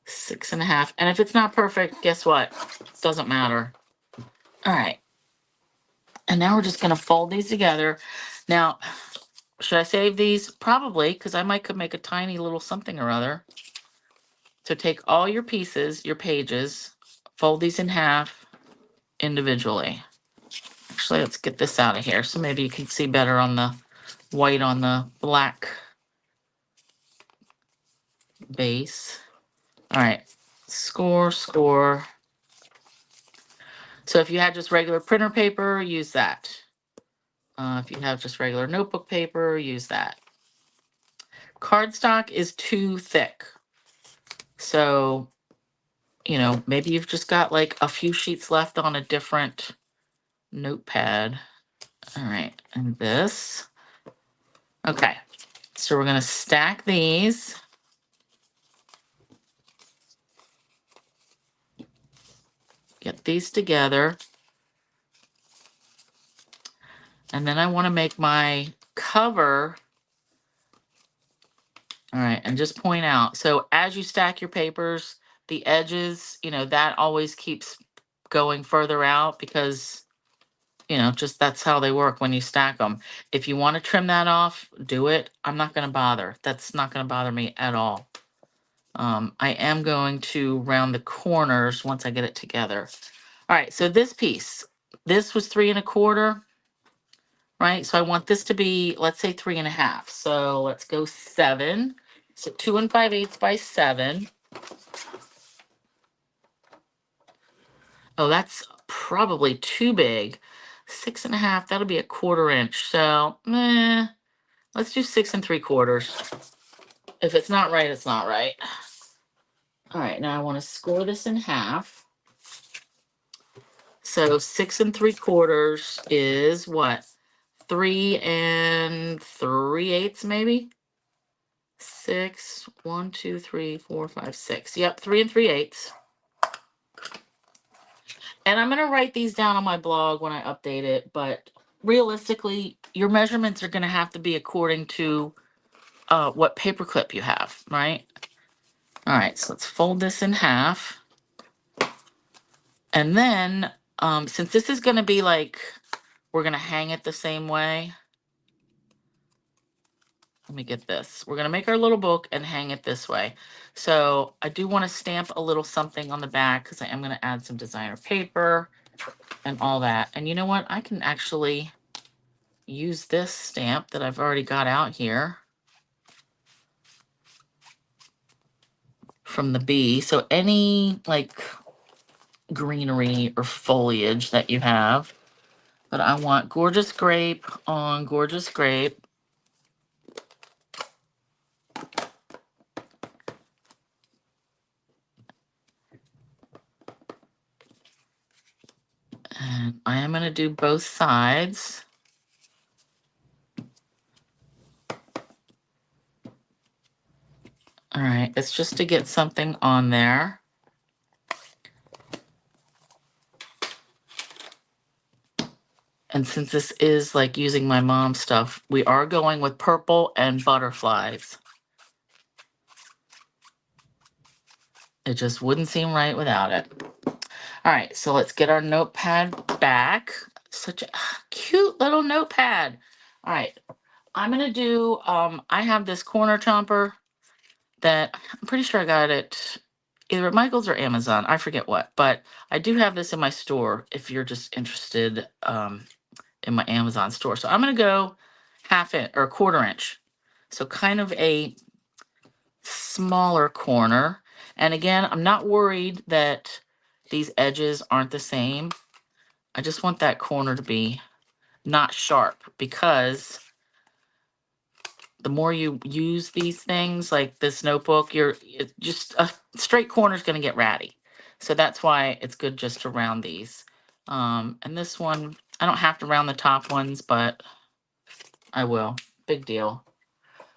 S1: 6.5. And if it's not perfect, guess what? It doesn't matter. All right. And now we're just going to fold these together. Now, should I save these? Probably, because I could make a tiny little something or other. So take all your pieces, your pages, fold these in half individually. Actually, let's get this out of here so maybe you can see better on the white on the black base. All right, score. So if you had just regular printer paper, use that. If you have just regular notebook paper, use that. Cardstock is too thick. So, you know, maybe you've just got like a few sheets left on a different notepad. All right, and this. Okay, so we're gonna stack these. Get these together. And then I want to make my cover. All right, and just point out, so as you stack your papers, the edges, you know, that always keeps going further out because, you know, just that's how they work when you stack them. If you want to trim that off, do it. I'm not going to bother. That's not going to bother me at all. I am going to round the corners once I get it together. All right, so this piece, this was 3 1/4. Right? So I want this to be, let's say 3 1/2. So let's go 7. So 2 5/8 by 7. Oh, that's probably too big. 6 1/2, that'll be a 1/4 inch. So, let's do 6 3/4. If it's not right, it's not right. All right, now I want to score this in half. So 6 3/4 is what? 3 3/8 maybe? 6, 1, 2, 3, 4, 5, 6. Yep, 3 3/8. And I'm going to write these down on my blog when I update it, but realistically, your measurements are going to have to be according to what paper clip you have, right? All right, so let's fold this in half. And then, since this is going to be like, we're going to hang it the same way. Let me get this. We're going to make our little book and hang it this way. So I do want to stamp a little something on the back because I am going to add some designer paper and all that. And you know what? I can actually use this stamp that I've already got out here from the bee. So any like greenery or foliage that you have. But I want Gorgeous Grape on Gorgeous Grape. And I am going to do both sides. All right, it's just to get something on there. And since this is like using my mom's stuff, we are going with purple and butterflies. It just wouldn't seem right without it. All right, so let's get our notepad back. Such a cute little notepad. All right, I'm gonna do, I have this corner chomper that I'm pretty sure I got it either at Michael's or Amazon. I forget what, but I do have this in my store if you're just interested in my Amazon store. So I'm gonna go 1/2 inch or 1/4 inch. So kind of a smaller corner. And again, I'm not worried that these edges aren't the same. I just want that corner to be not sharp because the more you use these things like this notebook, just a straight corner is going to get ratty. So that's why it's good just to round these. And this one, I don't have to round the top ones, but I will. Big deal.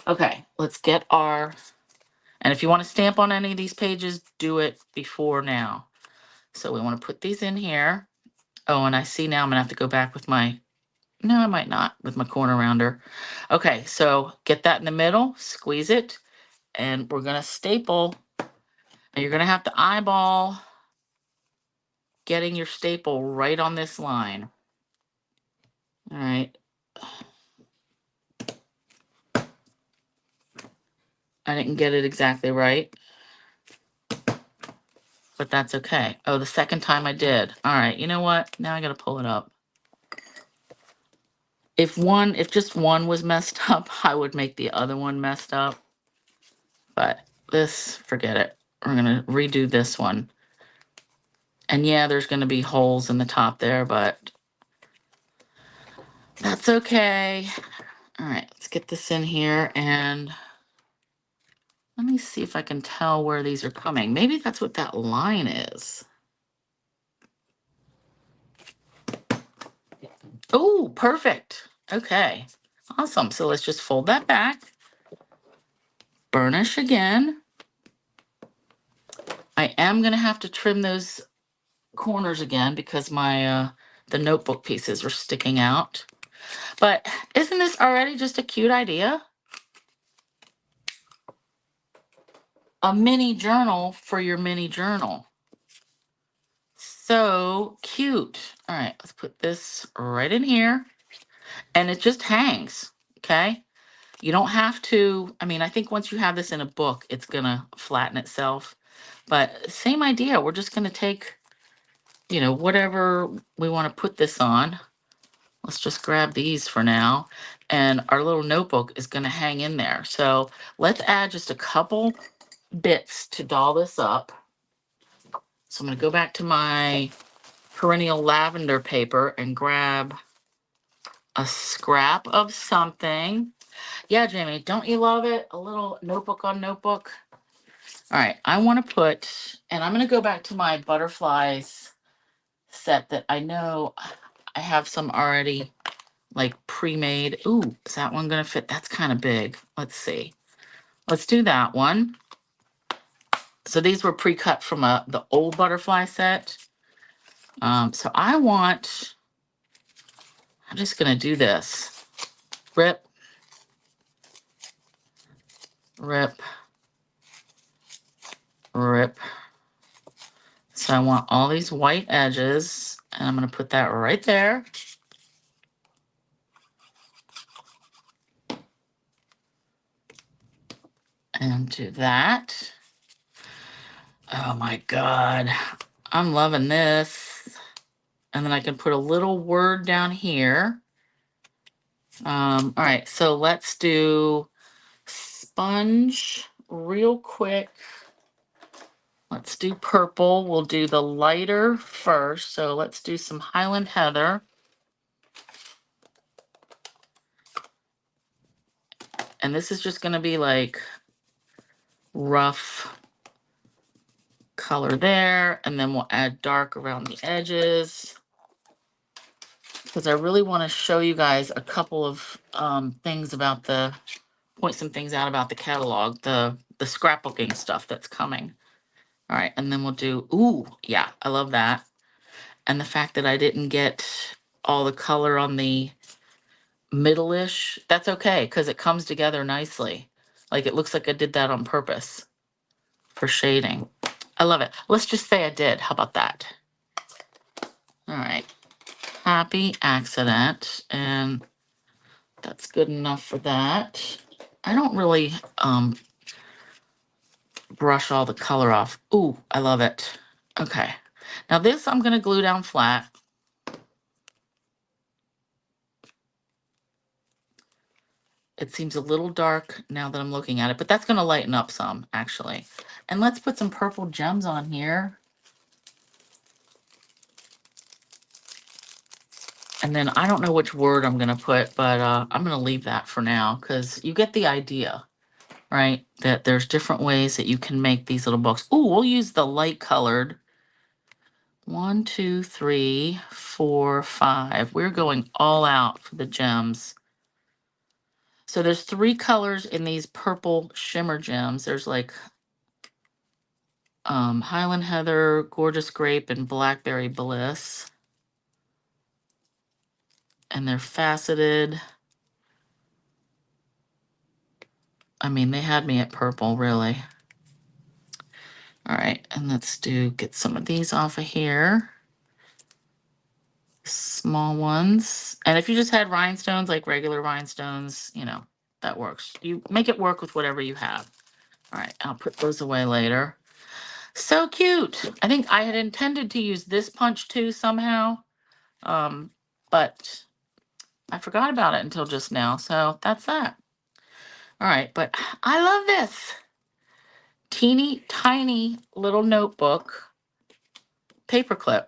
S1: Okay, let's get our, and if you want to stamp on any of these pages, do it before now. So we want to put these in here. Oh, and I see now I'm going to have to go back with my, no, I might not, with my corner rounder. Okay, so get that in the middle, squeeze it, and we're going to staple. And you're going to have to eyeball getting your staple right on this line. All right. I didn't get it exactly right, but that's okay. Oh, the second time I did. All right, you know what? Now I got to pull it up. If just one was messed up, I would make the other one messed up. But this, forget it. We're going to redo this one. And yeah, there's going to be holes in the top there, but that's okay. All right, let's get this in here and let me see if I can tell where these are coming. Maybe that's what that line is. Oh, perfect. Okay, awesome. So let's just fold that back. Burnish again. I am going to have to trim those corners again because my the notebook pieces are sticking out. But isn't this already just a cute idea? A mini journal for your mini journal. So cute. All right, let's put this right in here. And it just hangs, okay? You don't have to, I mean, I think once you have this in a book, it's gonna flatten itself. But same idea, we're just gonna take, you know, whatever we wanna put this on. Let's just grab these for now. And our little notebook is gonna hang in there. So let's add just a couple bits to doll this up. So I'm gonna go back to my perennial lavender paper and grab a scrap of something. Yeah, Jamie, don't you love it? A little notebook on notebook. All right, I want to put, and I'm going to go back to my butterflies set that I know I have some already like pre-made. Ooh, is that one going to fit? That's kind of big. Let's see. Let's do that one. So these were pre-cut from the old butterfly set. So I'm just going to do this. Rip, rip, rip. So I want all these white edges, and I'm going to put that right there. And do that. Oh my God, I'm loving this. And then I can put a little word down here. All right, so let's do sponge real quick. Let's do purple. We'll do the lighter first. So let's do some Highland Heather. And this is just going to be like rough color there. And then we'll add dark around the edges. Because I really want to show you guys a couple of things about point some things out about the catalog, the scrapbooking stuff that's coming. All right, and then we'll do, ooh, yeah, I love that. And the fact that I didn't get all the color on the middle-ish, that's okay, because it comes together nicely. Like it looks like I did that on purpose for shading. I love it. Let's just say I did. How about that? All right, happy accident, and that's good enough for that. I don't really brush all the color off. Ooh, I love it. Okay. Now this I'm going to glue down flat. It seems a little dark now that I'm looking at it, but that's going to lighten up some, actually. And let's put some purple gems on here. And then I don't know which word I'm going to put, but I'm going to leave that for now because you get the idea, right? That there's different ways that you can make these little books. Ooh, we'll use the light colored. 1, 2, 3, 4, 5. We're going all out for the gems. So there's 3 colors in these purple shimmer gems. There's like Highland Heather, Gorgeous Grape, and Blackberry Bliss. And they're faceted. I mean, they had me at purple, really. All right, and let's get some of these off of here. Small ones. And if you just had rhinestones, like regular rhinestones, you know, that works. You make it work with whatever you have. All right, I'll put those away later. So cute. I think I had intended to use this punch too somehow, but I forgot about it until just now. So that's that. All right, but I love this. teeny tiny little notebook paperclip.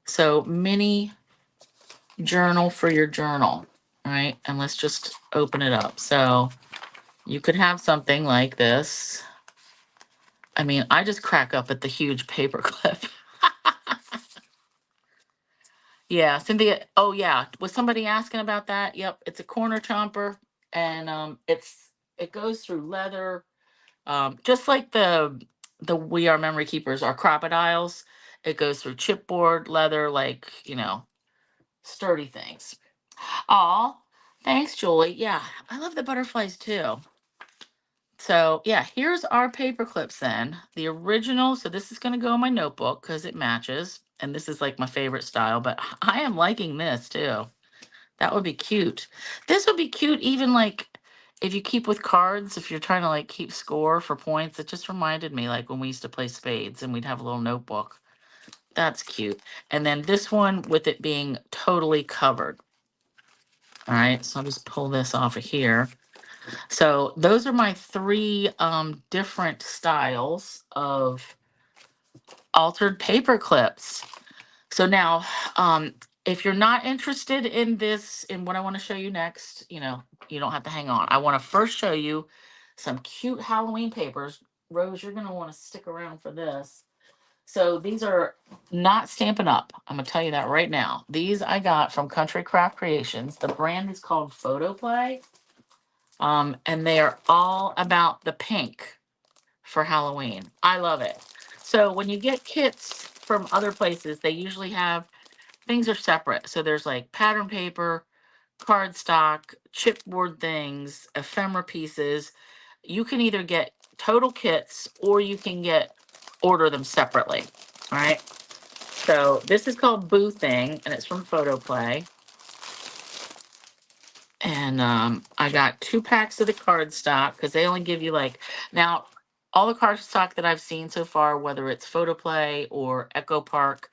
S1: So mini journal for your journal, right? And let's just open it up. So you could have something like this. I mean, I just crack up at the huge paperclip. Yeah, Cynthia. Oh yeah, was somebody asking about that? Yep, it's a corner chomper, and it goes through leather, just like the We Are Memory Keepers are crocodiles. It goes through chipboard, leather, like sturdy things. Aw, thanks, Julie. Yeah, I love the butterflies too. So yeah, here's our paper clips then. The original, so this is gonna go in my notebook because it matches. And this is like my favorite style, but I am liking this too. That would be cute. This would be cute even like if you keep with cards, if you're trying to like keep score for points. It just reminded me like when we used to play spades and we'd have a little notebook. That's cute. And then this one with it being totally covered. All right, so I'll just pull this off of here. So those are my three different styles of altered paper clips. So now, if you're not interested in this, in what I want to show you next, you don't have to hang on. I want to first show you some cute Halloween papers. Rose, you're going to want to stick around for this. So these are not Stampin' Up. I'm going to tell you that right now. These I got from Country Craft Creations. The brand is called Photoplay. And they are all about the pink for Halloween. I love it. So when you get kits from other places, they usually have things are separate. So there's like pattern paper, cardstock, chipboard things, ephemera pieces. You can either get total kits or you can order them separately. All right. So this is called Boo Thing and it's from Photoplay. And I got 2 packs of the cardstock because they only give you now all the cardstock that I've seen so far, whether it's Photoplay or Echo Park,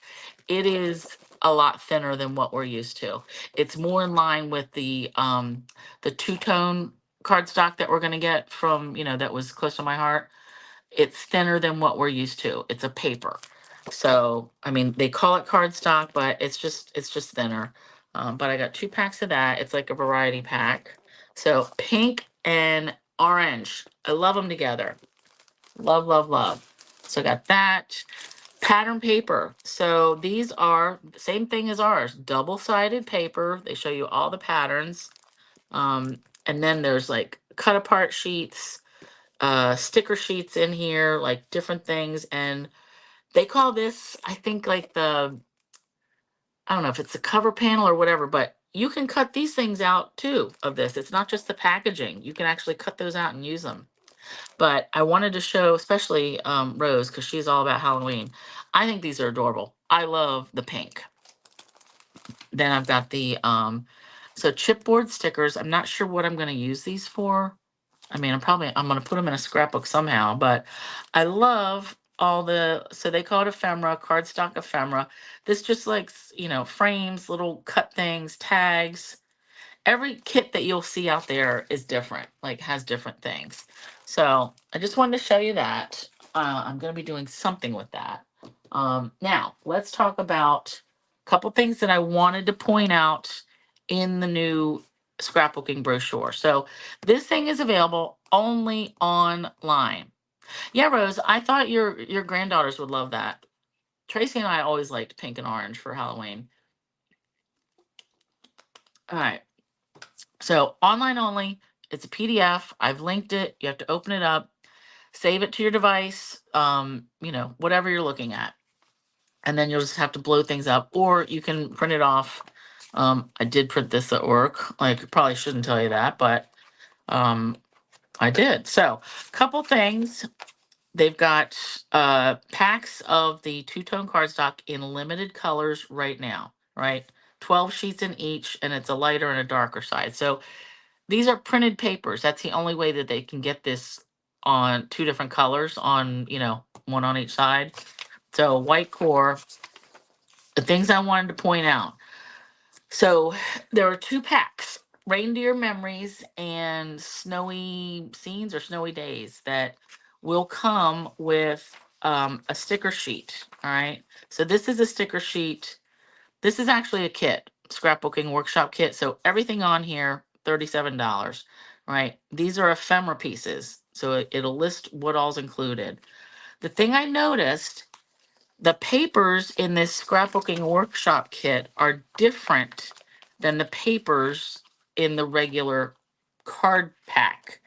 S1: it is a lot thinner than what we're used to. It's more in line with the two-tone cardstock that we're gonna get from that was close to my heart. It's thinner than what we're used to. It's a paper. So, I mean, they call it cardstock, but it's just thinner. But I got 2 packs of that. It's like a variety pack. So pink and orange. I love them together. Love, love, love. So I got that. Pattern paper. So these are the same thing as ours. Double-sided paper. They show you all the patterns. And then there's like cut apart sheets, sticker sheets in here, like different things. And they call this, I think, like I don't know if it's the cover panel or whatever, but you can cut these things out too of this. It's not just the packaging. You can actually cut those out and use them. But I wanted to show, especially Rose, because she's all about Halloween. I think these are adorable. I love the pink. Then I've got so chipboard stickers. I'm not sure what I'm going to use these for. I mean, I'm going to put them in a scrapbook somehow, but I love so they call it ephemera, cardstock ephemera. This just like, frames, little cut things, tags. Every kit that you'll see out there is different, like has different things. So I just wanted to show you that. I'm going to be doing something with that. Now, let's talk about a couple things that I wanted to point out in the new scrapbooking brochure. So this thing is available only online. Yeah, Rose, I thought your granddaughters would love that. Tracy and I always liked pink and orange for Halloween. All right. So online only. It's a PDF. I've linked it. You have to open it up, save it to your device, whatever you're looking at. And then you'll just have to blow things up, or you can print it off. I did print this at work. Like, probably shouldn't tell you that, but I did. So, couple things. They've got packs of the two-tone cardstock in limited colors right now, right? 12 sheets in each, and it's a lighter and a darker side. So these are printed papers. That's the only way that they can get this on 2 different colors on, one on each side. So white core. The things I wanted to point out. So there are 2 packs, reindeer memories and snowy scenes or snowy days that will come with a sticker sheet. All right. So this is a sticker sheet. This is actually a kit, scrapbooking workshop kit. So everything on here, $37, right? These are ephemera pieces. So it'll list what all's included. The thing I noticed, the papers in this scrapbooking workshop kit are different than the papers in the regular card pack.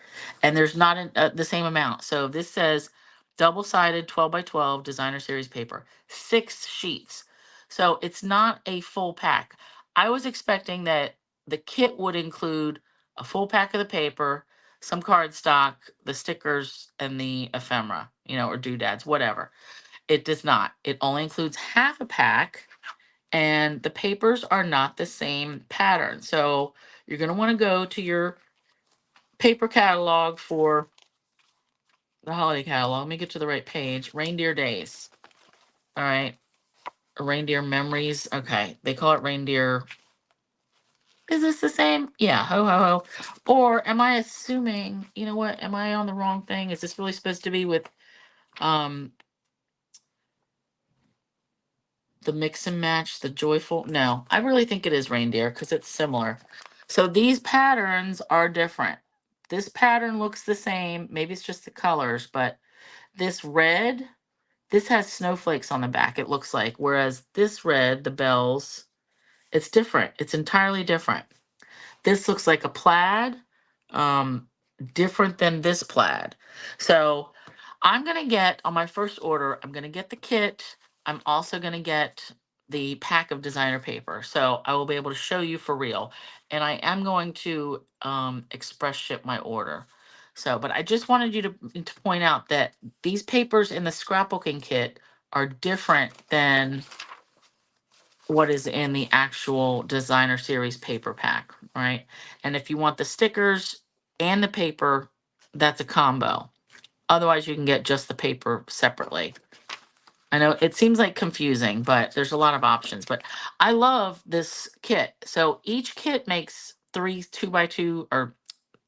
S1: And there's not the same amount. So this says double-sided 12 by 12 designer series paper, 6 sheets. So it's not a full pack. I was expecting that the kit would include a full pack of the paper, some cardstock, the stickers, and the ephemera, or doodads, whatever. It does not. It only includes half a pack, and the papers are not the same pattern. So you're going to want to go to your paper catalog for the holiday catalog. Let me get to the right page. Reindeer Days. All right. Reindeer Memories. Okay. They call it Reindeer. Is this the same? Yeah. Ho, ho, ho. Or am I assuming, you know what? Am I on the wrong thing? Is this really supposed to be with the mix and match, the joyful? No, I really think it is reindeer because it's similar. So these patterns are different. This pattern looks the same. Maybe it's just the colors, but this red, this has snowflakes on the back, it looks like. Whereas this red, the bells, it's different. It's entirely different. This looks like a plaid, um, different than this plaid. So I'm going to get, on my first order, I'm going to get the kit. I'm also going to get the pack of designer paper. So I will be able to show you for real. And I am going to express ship my order. So, but I just wanted you to point out that these papers in the scrapbooking kit are different than what is in the actual designer series paper pack, right? And if you want the stickers and the paper, that's a combo. Otherwise, you can get just the paper separately. I know it seems like confusing, but there's a lot of options. But I love this kit. So each kit makes 3 2x2 or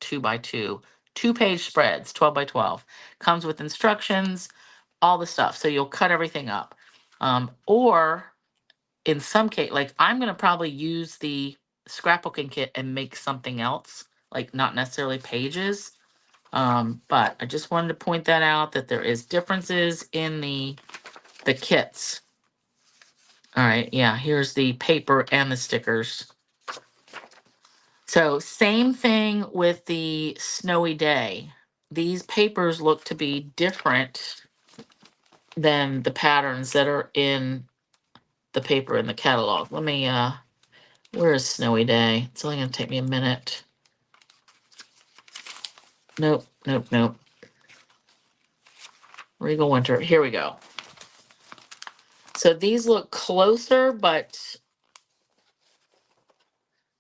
S1: 2x2, 2-page spreads, 12 by 12. Comes with instructions, all the stuff. So you'll cut everything up. Or in some case, like I'm going to probably use the scrapbooking kit and make something else, like not necessarily pages. But I just wanted to point that out, that there is differences in the kits. All right, yeah, here's the paper and the stickers. So same thing with the snowy day. These papers look to be different than the patterns that are in the paper in the catalog. Let me, where is snowy day? It's only gonna take me a minute. Nope, nope, nope. Regal Winter, here we go. So these look closer, but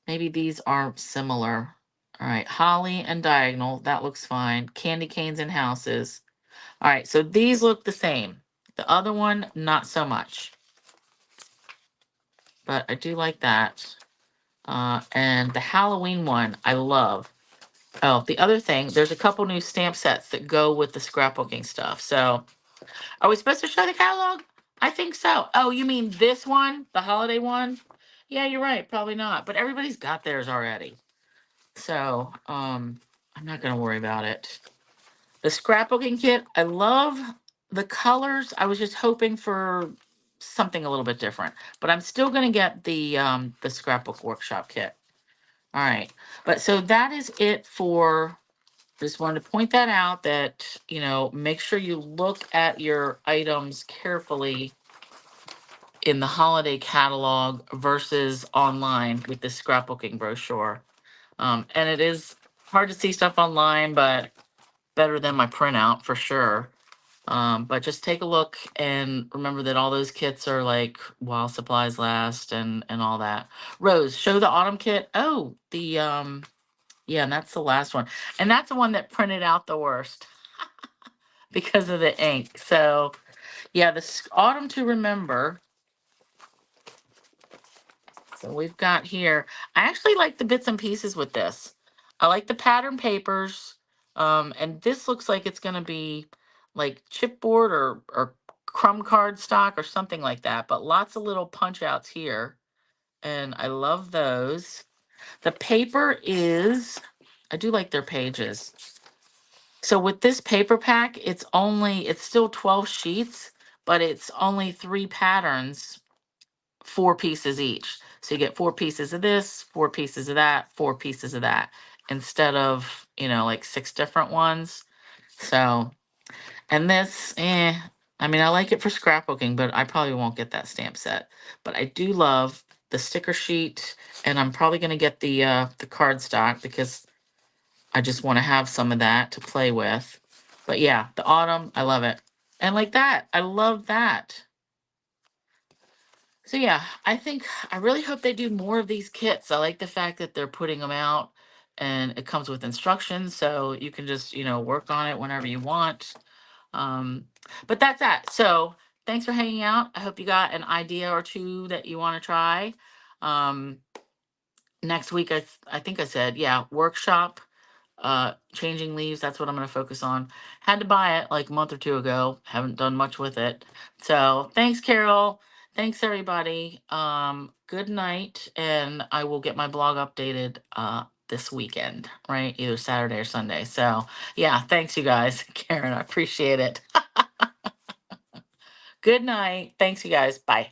S1: maybe these aren't similar. All right, Holly and Diagonal, that looks fine. Candy Canes and Houses. All right, so these look the same. The other one, not so much. But I do like that. And the Halloween one, I love. Oh, the other thing, there's a couple new stamp sets that go with the scrapbooking stuff. So, are we supposed to show the catalog? I think so. Oh, you mean this one? The holiday one? Yeah, you're right. Probably not. But everybody's got theirs already. So, I'm not going to worry about it. The scrapbooking kit, I love the colors. I was just hoping for something a little bit different. But I'm still going to get the scrapbook workshop kit. All right. But so that is it for, just wanted to point that out, that, make sure you look at your items carefully in the holiday catalog versus online with the scrapbooking brochure. And it is hard to see stuff online, but better than my printout for sure. But just take a look and remember that all those kits are like while supplies last and all that. Rose, show the autumn kit. Oh, yeah, and that's the last one. And that's the one that printed out the worst because of the ink. So yeah, the autumn to remember. So we've got here, I actually like the bits and pieces with this. I like the pattern papers. And this looks like it's going to be like chipboard or crumb card stock or something like that, but lots of little punch outs here. And I love those. The paper is, I do like their pages. So with this paper pack, it's still 12 sheets, but it's only 3 patterns, 4 pieces each. So you get 4 pieces of this, 4 pieces of that, 4 pieces of that, instead of, like 6 different ones. So, and this, I mean, I like it for scrapbooking, but I probably won't get that stamp set. But I do love the sticker sheet, and I'm probably gonna get the cardstock because I just want to have some of that to play with. But yeah, the autumn, I love it. And like that, I love that. So yeah, I really hope they do more of these kits. I like the fact that they're putting them out and it comes with instructions so you can just, work on it whenever you want. Um, but that's that. So thanks for hanging out. I hope you got an idea or two that you want to try. Um, Next week, I think I said, yeah, workshop, changing leaves. That's what I'm going to focus on. Had to buy it like a month or two ago. Haven't done much with it. So thanks, Carol. Thanks, everybody. Good night. And I will get my blog updated this weekend, right? Either Saturday or Sunday. So yeah, thanks, you guys. Karen, I appreciate it. Good night. Thanks, you guys. Bye.